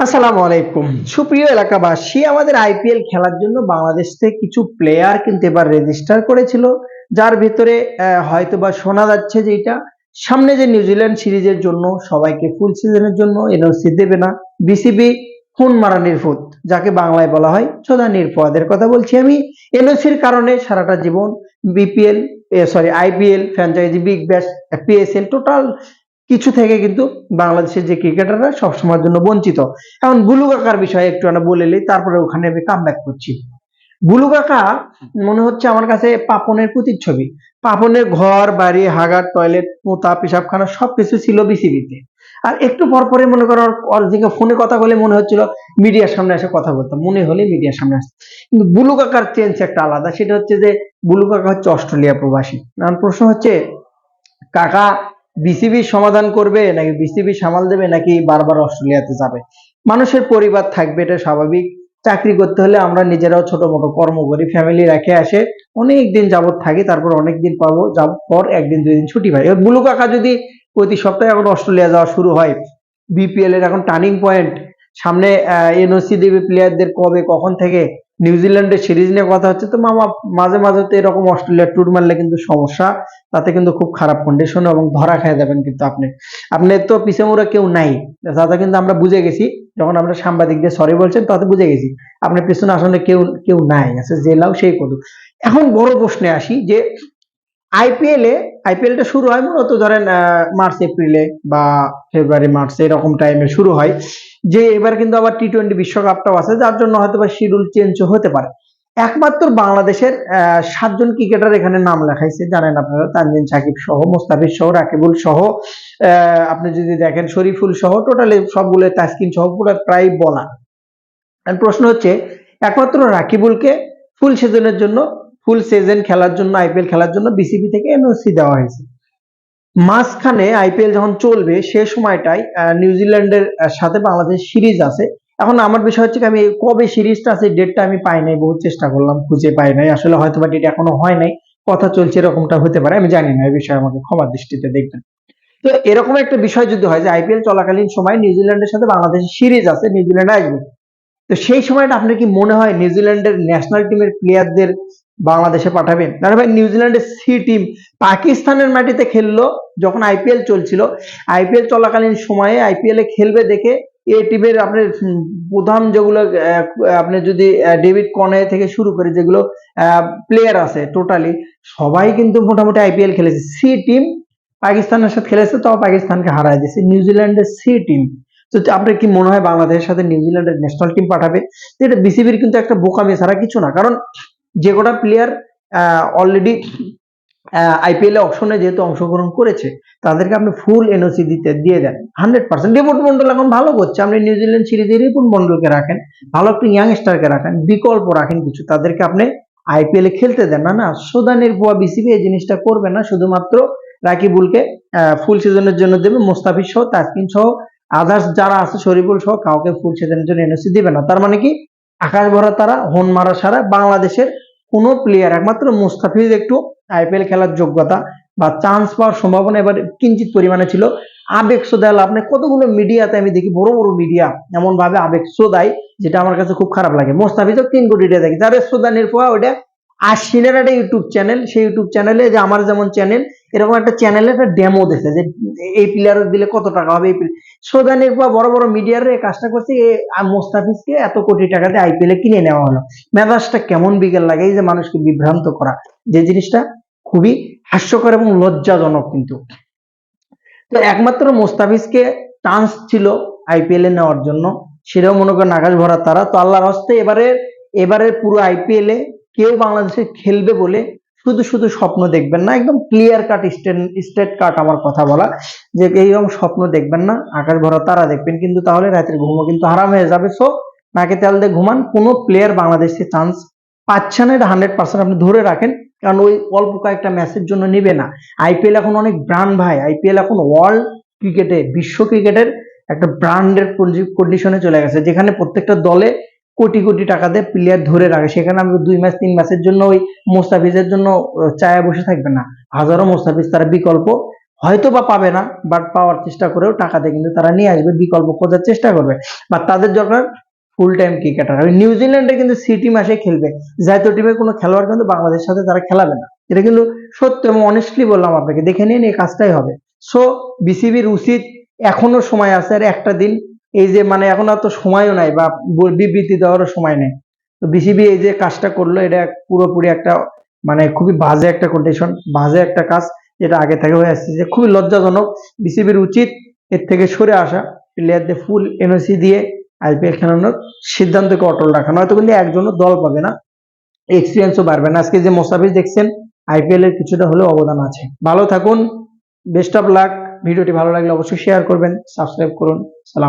আসসালামু আলাইকুম সুপ্রিয় এলাকাবাসী, আমাদের আইপিএল খেলার জন্য বাংলাদেশ থেকে কিছু প্লেয়ার কিন্তু এবার রেজিস্টার করেছিল, যার ভিতরে হয়তোবা শোনা যাচ্ছে যে এটা সামনে যে নিউজিল্যান্ড সিরিজের জন্য সবাইকে ফুল সিজনের জন্য এনওসি দেবে না। বিসিবি খুন মারা নির্ফুত, যাকে বাংলায় বলা হয় চোদা নির্ফুয়াদের কথা বলছি আমি। এনওসির কারণে সারাটা জীবন BPL IPL franchise Big Bash PSL total কিছু থেকে কিন্তু বাংলাদেশের যে ক্রিকেটাররা সবসময়ের জন্য বঞ্চিত। এখন বুলু কাকার বিষয়ে একটু আমরা বলে নিই, তারপরে ওখানে আমি কাম ব্যাক করছি। বুলু কাকা মনে হচ্ছে আমার কাছে পাপনের প্রতিচ্ছবি। পাপনের ঘর বাড়ি হাগার টয়লেট পোতা পেশাবখানা সবকিছু ছিল বিসিবিতে। আর একটু পর পরে মনে করো ওর দিকে ফোনে কথা বলে মনে হচ্ছিল মিডিয়ার সামনে এসে কথা বলতাম, মনে হলে মিডিয়ার সামনে আসতো। কিন্তু বুলু কাকার চেঞ্জ একটা আলাদা, সেটা হচ্ছে যে বুলু কাকা হচ্ছে অস্ট্রেলিয়া প্রবাসী। এখন প্রশ্ন হচ্ছে, কাকা বিসিবি সমাধান করবে নাকি বিসিবি সামাল দেবে নাকি বারবার অস্ট্রেলিয়াতে যাবে? মানুষের পরিবার থাকবে, এটা স্বাভাবিক। চাকরি করতে হলে আমরা নিজেরাও ছোট মোটো কর্ম করি, ফ্যামিলি রেখে আসে অনেক দিন যাবত থাকি, তারপর অনেক দিন পাবো যাব পর একদিন দুই দিন ছুটি পাই। এবার বুলু কাকা যদি প্রতি সপ্তাহে এখন অস্ট্রেলিয়া যাওয়া শুরু হয়, বিপিএল এর এখন টার্নিং পয়েন্ট সামনে, এনওসি দেবে প্লেয়ারদের কবে কখন থেকে, নিউজিল্যান্ডের সিরিজ নিয়ে কথা হচ্ছে, তো মামা মাঝে মাঝে তো এরকম অস্ট্রেলিয়া ট্যুর মারলে কিন্তু সমস্যা, তাতে কিন্তু খুব খারাপ কন্ডিশন এবং ধরা খেয়ে যাবেন কিন্তু আপনি। আপনি তো পিছে মোড়া কেউ নাই, দাদা কিন্তু আমরা বুঝে গেছি। যখন আমরা সাংবাদিকদের সরি বলছেন তাতে বুঝে গেছি আপনার পিছনে আসলে কেউ কেউ নাই, আছে যে লাও সেই করুক। এখন বড় প্রশ্নে আসি যে আইপিএলটা শুরু হয় মূলত ধরেন মার্চ এপ্রিলে বা ফেব্রুয়ারি মার্চ এরকম টাইমে শুরু হয়। যে এবার কিন্তু আবার টি-20 বিশ্বকাপটাও আছে, যার জন্য হয়তো বা শিডিউল চেঞ্জ হতে পারে। একমাত্র বাংলাদেশের 7 জন ক্রিকেটার এখানে নাম লেখাইছে, জানেন আপনারা, তানজিম সাকিব সহ, মোস্তাফিজ সহ, রাকিবুল সহ, আপনি যদি দেখেন শরীফুল সহ, টোটালি সবগুলো, তাসকিন সহ পুরো প্রায় বলা। প্রশ্ন হচ্ছে, একমাত্র রাকিবুলকে ফুল সিজনের জন্য, ফুল সিজন খেলার জন্য, আইপিএল খেলার জন্য বিসিবি থেকে এনওসি দেওয়া হয়েছে। মাঝখানে আইপিএল যখন চলবে সে সময়টায় নিউজিল্যান্ডের সাথে বাংলাদেশ সিরিজ আছে। এখন আমার বিষয় হচ্ছে কি, আমি কবে সিরিজটা আছে ডেটটা আমি পাই নাই, বহু চেষ্টা করলাম খুঁজে পাই নাই, আসলে হয়তো বা ডেট এখনো হয় নাই, কথা চলছে এরকমটা হতে পারে, আমি জানি না, এই বিষয়ে আমাকে ক্ষমার দৃষ্টিতে দেখবেন। তো এরকম একটা বিষয় যদি হয় যে আইপিএল চলাকালীন সময় নিউজিল্যান্ডের সাথে বাংলাদেশের সিরিজ আছে, নিউজিল্যান্ড আসবে, তো সেই সময়টা আপনার কি মনে হয় নিউজিল্যান্ডের ন্যাশনাল টিমের প্লেয়ারদের বাংলাদেশে পাঠাবেন? না ভাই, নিউজিল্যান্ডের সি টিম পাকিস্তানের মাটিতে খেললো যখন আইপিএল চলছিল, আইপিএল চলাকালীন সময়ে আইপিএল এ খেলবে দেখে এ টিমের আপনার প্রধান যেগুলো আপনি যদি ডেভিড কনে থেকে শুরু করে যেগুলো প্লেয়ার আছে টোটালি সবাই কিন্তু মোটামুটি আইপিএল খেলেছে। সি টিম পাকিস্তানের সাথে খেলেছে, তাও পাকিস্তানকে হারায় দিয়েছে নিউজিল্যান্ডের সি টিম। তো আপনার কি মনে হয় বাংলাদেশের সাথে নিউজিল্যান্ডের ন্যাশনাল টিম পাঠাবে? তো এটা বিসিবির কিন্তু একটা বোকামি ছাড়া কিছু না, কারণ যে কটা প্লেয়ার অলরেডি আইপিএল এ অপশনে যেহেতু অংশগ্রহণ করেছে, তাদেরকে আপনি ফুল এনওসি দিয়ে দেন 100%। রিপোর্ট মন্ডল এখন ভালো করছে, আপনি নিউজিল্যান্ড সিরিজে রিপোর্ট মন্ডলকে রাখেন, ভালো একটা ইয়াংস্টারকে রাখেন, বিকল্প রাখেন কিছু, তাদেরকে আপনি আইপিএল এ খেলতে দেন না। না, সুদানের ভুয়া বিসিবি এই জিনিসটা করবে না, শুধুমাত্র রাকিবুলকে ফুল সিজনের জন্য দেবে, মোস্তাফিজ সহ, তাসকিন সহ, আদার্স যারা আছে শরীফুল সহ কাউকে ফুল সিজনের জন্য এনওসি দিবে না। তার মানে কি, আকাশ ভরা তারা হন মারা সারা বাংলাদেশের কোন প্লেয়ার, একমাত্র মুস্তাফিজ একটু আইপিএল খেলার যোগ্যতা বা চান্স পাওয়ার সম্ভাবনা এবার কিঞ্চিত পরিমাণে ছিল। আবেগ সোদায় লাভ নেই, কতগুলো মিডিয়াতে আমি দেখি বড় বড় মিডিয়া এমন ভাবে আবেগ সোদাই, যেটা আমার কাছে খুব খারাপ লাগে। মোস্তাফিজও 3 কোটি টাকা দেখি, যাদের সোদানির পোয়া ওটা আশ্বিনের একটা ইউটিউব চ্যানেল, সেই ইউটিউব চ্যানেলে যে আমার যেমন চ্যানেল, এরকম একটা চ্যানেলে একটা ডেমো দিচ্ছে যে এই প্লেয়ার দিলে কত টাকা হবে। সোদানির পোয়া বড় বড় মিডিয়ার এই কাজটা করছে, মোস্তাফিজকে এত কোটি টাকা দিয়ে আইপিএল এ কিনে নেওয়া হলো। মেজাজটা কেমন বিকেল লাগে, এই যে মানুষকে বিভ্রান্ত করা, যে জিনিসটা খুবই হাস্যকর এবং লজ্জাজনক কিন্তু। তো একমাত্র মোস্তাফিজকে চান্স ছিল আইপিএল এ নেওয়ার জন্য, সেটাও মনে করেন আকাশ ভরা তারা। তো আল্লাহর হস্তে এবারে পুরো আইপিএল এ কেউ বাংলাদেশে খেলবে বলে শুধু শুধু স্বপ্ন দেখবেন না, একদম ক্লিয়ার কাট স্টেট কাট আমার কথা বলা, যে এইরকম স্বপ্ন দেখবেন না, আকাশ ভরা তারা দেখবেন, কিন্তু তাহলে রাতের ঘুমও কিন্তু হারাম হয়ে যাবে। সো নাকে তেল দিয়ে ঘুমান, কোনো প্লেয়ার বাংলাদেশে চান্স পাচ্ছে না, এটা 100% আপনি ধরে রাখেন, কারণ ওই অল্প কয়েকটা ম্যাচের জন্য নিবে না। আইপিএল এখন অনেক ব্র্যান্ড ভাই, আইপিএল এখন ওয়ার্ল্ড ক্রিকেটে, বিশ্ব ক্রিকেটের একটা ব্র্যান্ডের কন্ডিশনে চলে গেছে, যেখানে প্রত্যেকটা দলে কোটি কোটি টাকা দিয়ে প্লেয়ার ধরে রাখে। সেখানে আমি 2 ম্যাচ 3 ম্যাচের জন্য ওই মোস্তাফিজের জন্য চায়া বসে থাকবে না, হাজারো মোস্তাফিজ তারা বিকল্প হয়তো বা পাবে না, বাট পাওয়ার চেষ্টা করেও টাকাতে কিন্তু তারা নিয়ে আসবে, বিকল্প খোঁজার চেষ্টা করবে। বা তাদের দরকার ফুল টাইম ক্রিকেটার। নিউজিল্যান্ডে কিন্তু সি টিম আসে খেলবে, জাতীয় টিমের কোনো খেলোয়াড় কিন্তু বাংলাদেশের সাথে তারা খেলাবে না, এটা কিন্তু সত্য এবং অনেস্টলি বললাম আপনাকে, দেখে নিন, এই কাজটাই হবে। সো বিসিবির উচিত, এখনো সময় আছে আর একটা দিন, এই যে মানে এখন আর তো সময়ও নাই বা বিবৃতি দেওয়ারও সময় নেই। তো বিসিবি এই যে কাজটা করলো, এটা পুরোপুরি একটা মানে খুবই বাজে একটা কন্ডিশন, বাজে একটা কাজ, যেটা আগে থেকে হয়ে আসছে, যে খুবই লজ্জাজনক। বিসিবির উচিত এর থেকে সরে আসা, প্লেয়ারদের ফুল এনওসি দিয়ে আইপিএল খেলানোর সিদ্ধান্তকে অটল রাখা, নয়তো কিন্তু একজনও দল পাবে না, এক্সপিরিয়েন্সও বাড়বে না। আজকে যে মোস্তাফিজ দেখছেন, আইপিএল এর কিছুটা হলেও অবদান আছে। ভালো থাকুন, বেস্ট অফ লাক। ভিডিওটি ভালো লাগলে অবশ্যই শেয়ার করবেন, সাবস্ক্রাইব করুন। সালাম।